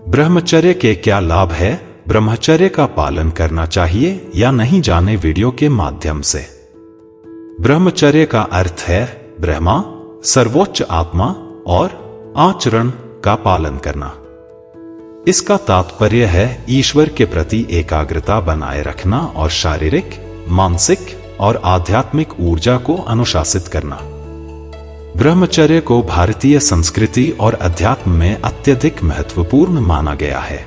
ब्रह्मचर्य के क्या लाभ है, ब्रह्मचर्य का पालन करना चाहिए या नहीं, जाने वीडियो के माध्यम से। ब्रह्मचर्य का अर्थ है ब्रह्मा, सर्वोच्च आत्मा और आचरण का पालन करना। इसका तात्पर्य है ईश्वर के प्रति एकाग्रता बनाए रखना और शारीरिक, मानसिक और आध्यात्मिक ऊर्जा को अनुशासित करना। ब्रह्मचर्य को भारतीय संस्कृति और अध्यात्म में अत्यधिक महत्वपूर्ण माना गया है।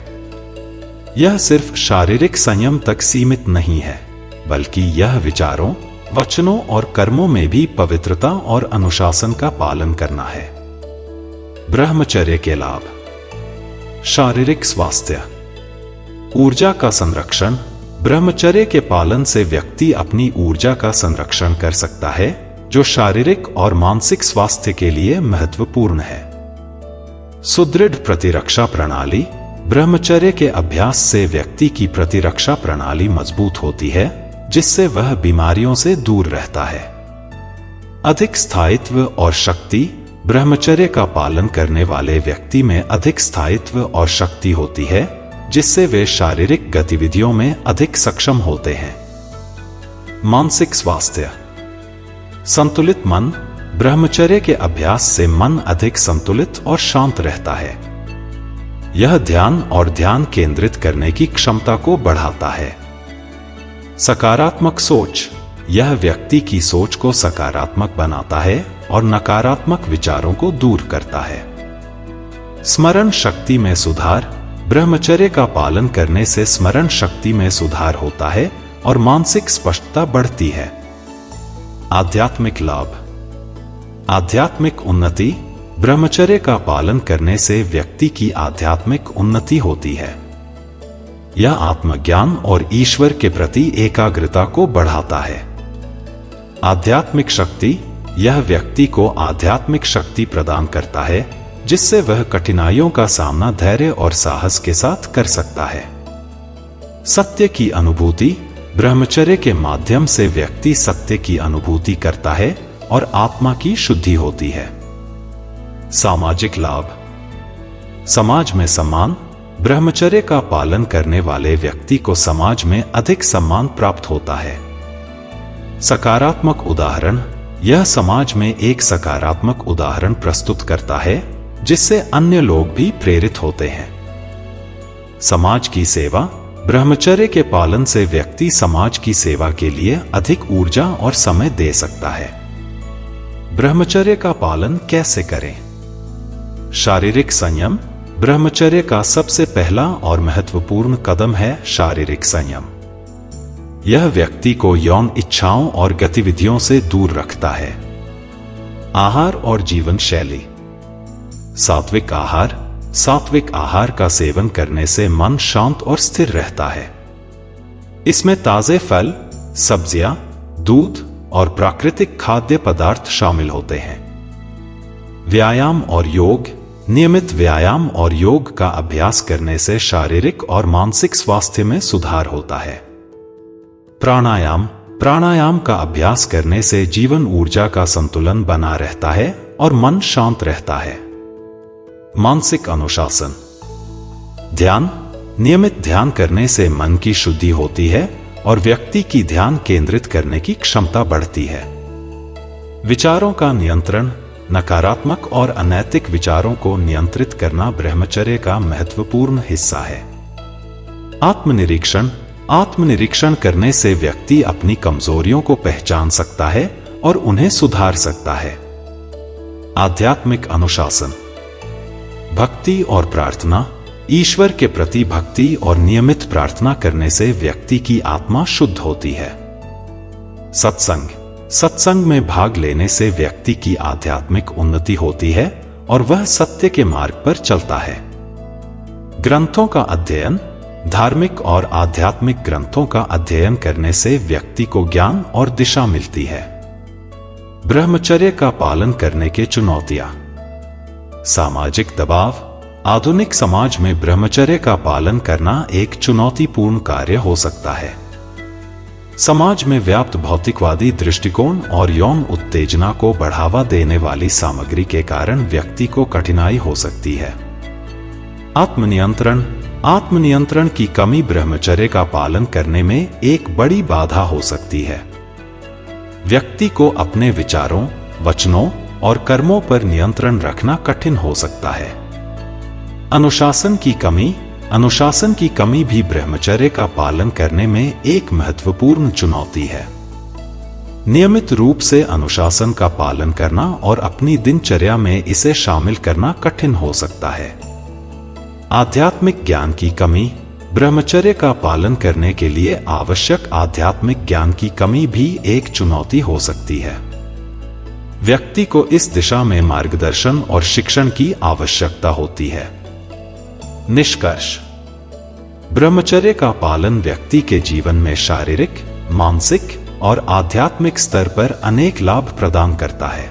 यह सिर्फ शारीरिक संयम तक सीमित नहीं है, बल्कि यह विचारों, वचनों और कर्मों में भी पवित्रता और अनुशासन का पालन करना है। ब्रह्मचर्य के लाभ: शारीरिक स्वास्थ्य, ऊर्जा का संरक्षण। ब्रह्मचर्य के पालन से व्यक्ति अपनी ऊर्जा का संरक्षण कर सकता है, जो शारीरिक और मानसिक स्वास्थ्य के लिए महत्वपूर्ण है। सुदृढ़ प्रतिरक्षा प्रणाली। ब्रह्मचर्य के अभ्यास से व्यक्ति की प्रतिरक्षा प्रणाली मजबूत होती है, जिससे वह बीमारियों से दूर रहता है। अधिक स्थायित्व और शक्ति। ब्रह्मचर्य का पालन करने वाले व्यक्ति में अधिक स्थायित्व और शक्ति होती है, जिससे वे शारीरिक गतिविधियों में अधिक सक्षम होते हैं। मानसिक स्वास्थ्य। संतुलित मन। ब्रह्मचर्य के अभ्यास से मन अधिक संतुलित और शांत रहता है। यह ध्यान और ध्यान केंद्रित करने की क्षमता को बढ़ाता है। सकारात्मक सोच। यह व्यक्ति की सोच को सकारात्मक बनाता है और नकारात्मक विचारों को दूर करता है। स्मरण शक्ति में सुधार। ब्रह्मचर्य का पालन करने से स्मरण शक्ति में सुधार होता है और मानसिक स्पष्टता बढ़ती है। आध्यात्मिक लाभ। आध्यात्मिक उन्नति। ब्रह्मचर्य का पालन करने से व्यक्ति की आध्यात्मिक उन्नति होती है। यह आत्मज्ञान और ईश्वर के प्रति एकाग्रता को बढ़ाता है। आध्यात्मिक शक्ति। यह व्यक्ति को आध्यात्मिक शक्ति प्रदान करता है, जिससे वह कठिनाइयों का सामना धैर्य और साहस के साथ कर सकता है। सत्य की अनुभूति। ब्रह्मचर्य के माध्यम से व्यक्ति सत्य की अनुभूति करता है और आत्मा की शुद्धि होती है। सामाजिक लाभ। समाज में सम्मान। ब्रह्मचर्य का पालन करने वाले व्यक्ति को समाज में अधिक सम्मान प्राप्त होता है। सकारात्मक उदाहरण। यह समाज में एक सकारात्मक उदाहरण प्रस्तुत करता है, जिससे अन्य लोग भी प्रेरित होते हैं। समाज की सेवा। ब्रह्मचर्य के पालन से व्यक्ति समाज की सेवा के लिए अधिक ऊर्जा और समय दे सकता है। ब्रह्मचर्य का पालन कैसे करें? शारीरिक संयम। ब्रह्मचर्य का सबसे पहला और महत्वपूर्ण कदम है शारीरिक संयम। यह व्यक्ति को यौन इच्छाओं और गतिविधियों से दूर रखता है। आहार और जीवन शैली। सात्विक आहार। सात्विक आहार का सेवन करने से मन शांत और स्थिर रहता है। इसमें ताजे फल, सब्जियां, दूध और प्राकृतिक खाद्य पदार्थ शामिल होते हैं। व्यायाम और योग। नियमित व्यायाम और योग का अभ्यास करने से शारीरिक और मानसिक स्वास्थ्य में सुधार होता है। प्राणायाम। प्राणायाम का अभ्यास करने से जीवन ऊर्जा का संतुलन बना रहता है और मन शांत रहता है। मानसिक अनुशासन। ध्यान। नियमित ध्यान करने से मन की शुद्धि होती है और व्यक्ति की ध्यान केंद्रित करने की क्षमता बढ़ती है। विचारों का नियंत्रण। नकारात्मक और अनैतिक विचारों को नियंत्रित करना ब्रह्मचर्य का महत्वपूर्ण हिस्सा है। आत्मनिरीक्षण। आत्मनिरीक्षण करने से व्यक्ति अपनी कमजोरियों को पहचान सकता है और उन्हें सुधार सकता है। आध्यात्मिक अनुशासन। भक्ति और प्रार्थना। ईश्वर के प्रति भक्ति और नियमित प्रार्थना करने से व्यक्ति की आत्मा शुद्ध होती है। सत्संग। सत्संग में भाग लेने से व्यक्ति की आध्यात्मिक उन्नति होती है और वह सत्य के मार्ग पर चलता है। ग्रंथों का अध्ययन। धार्मिक और आध्यात्मिक ग्रंथों का अध्ययन करने से व्यक्ति को ज्ञान और दिशा मिलती है। ब्रह्मचर्य का पालन करने के चुनौतियां। सामाजिक दबाव। आधुनिक समाज में ब्रह्मचर्य का पालन करना एक चुनौतीपूर्ण कार्य हो सकता है। समाज में व्याप्त भौतिकवादी दृष्टिकोण और यौन उत्तेजना को बढ़ावा देने वाली सामग्री के कारण व्यक्ति को कठिनाई हो सकती है। आत्मनियंत्रण। आत्मनियंत्रण की कमी ब्रह्मचर्य का पालन करने में एक बड़ी बाधा हो सकती है। व्यक्ति को अपने विचारों, वचनों और कर्मों पर नियंत्रण रखना कठिन हो सकता है। अनुशासन की कमी। अनुशासन की कमी भी ब्रह्मचर्य का पालन करने में एक महत्वपूर्ण चुनौती है। नियमित रूप से अनुशासन का पालन करना और अपनी दिनचर्या में इसे शामिल करना कठिन हो सकता है। आध्यात्मिक ज्ञान की कमी। ब्रह्मचर्य का पालन करने के लिए आवश्यक आध्यात्मिक ज्ञान की कमी भी एक चुनौती हो सकती है। व्यक्ति को इस दिशा में मार्गदर्शन और शिक्षण की आवश्यकता होती है। निष्कर्ष। ब्रह्मचर्य का पालन व्यक्ति के जीवन में शारीरिक, मानसिक और आध्यात्मिक स्तर पर अनेक लाभ प्रदान करता है।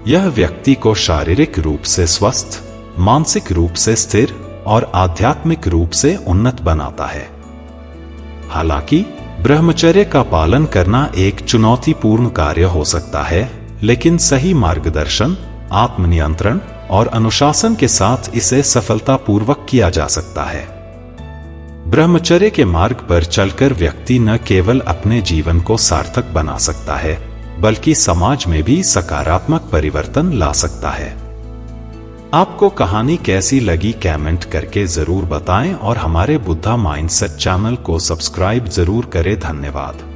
यह व्यक्ति को शारीरिक रूप से स्वस्थ, मानसिक रूप से स्थिर और आध्यात्मिक रूप से उन्नत बनाता है। हालांकि ब्रह्मचर्य का पालन करना एक चुनौतीपूर्ण कार्य हो सकता है, लेकिन सही मार्गदर्शन, आत्मनियंत्रण और अनुशासन के साथ इसे सफलतापूर्वक किया जा सकता है। ब्रह्मचर्य के मार्ग पर चलकर व्यक्ति न केवल अपने जीवन को सार्थक बना सकता है, बल्कि समाज में भी सकारात्मक परिवर्तन ला सकता है। आपको कहानी कैसी लगी कमेंट करके जरूर बताएं और हमारे बुद्धा माइंडसेट चैनल को सब्सक्राइब जरूर करें। धन्यवाद।